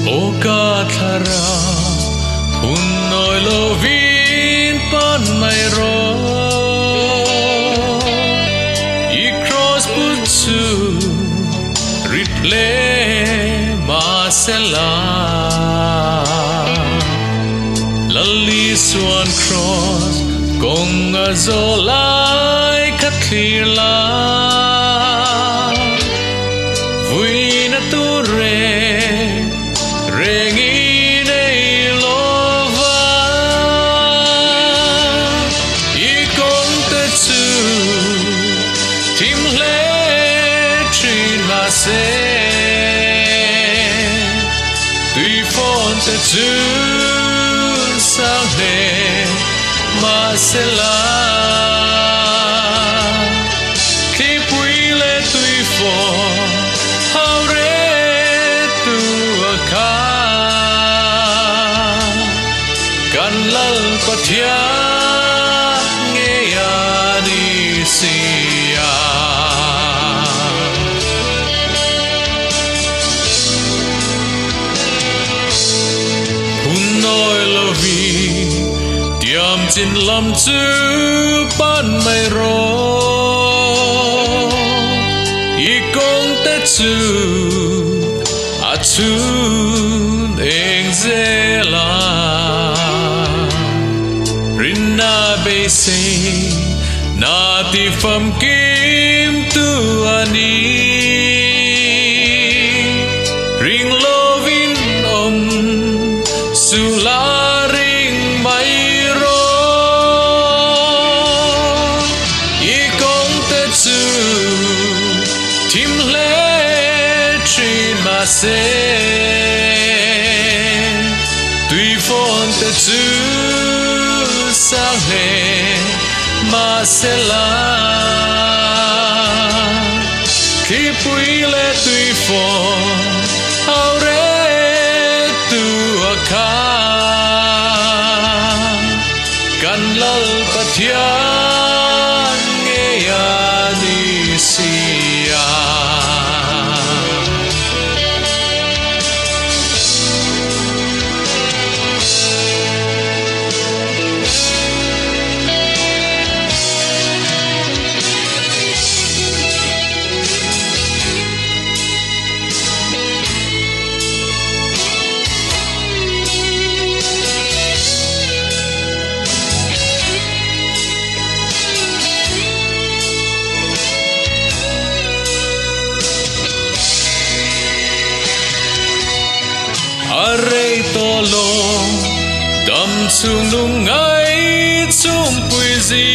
O ca Thlarau Phunnawi Lovin Fanai ro I cross putsu ritle mahse Lali swan cross Gonga zolai kathlir la Vuina tu Rengi nei lova I kong te tsu Tim le trin mahse Tui fon te tsu sang le mahse la Ki pui le tui fon Hau re tu ka Kan lal pathia nge ya ni sia Phunnawi Lovin tiam chin lam chu pan mai ro I kong te chu a chun eng zela Rinna be se na ti fam kim tu ani Ring lovin sula ring mai ro I kong te chu tim le trin mahse Tui fon te chu sang le mahse la Ki pui le tui fon hau re tu ka Kan lal pathia nge ya ni sia Arei tolo dam chung nung ngai chung pui zi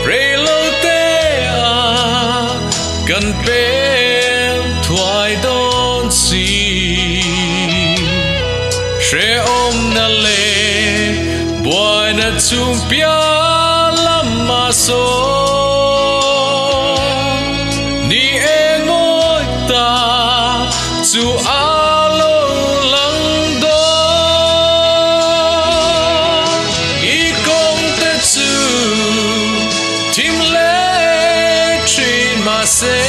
Rei lo te a kan pel thuai don si Shre om na le boy na chung pia lam ma so Ni engoi ta Chu alo lang do I kong te chu Tim le trin mahse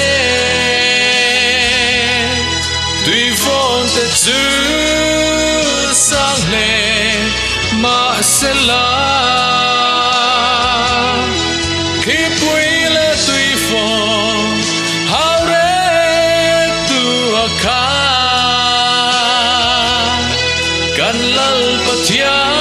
Tui fon te chu sang le mahse la Ki pui le tui fon hau re tu ka Kan lal pathia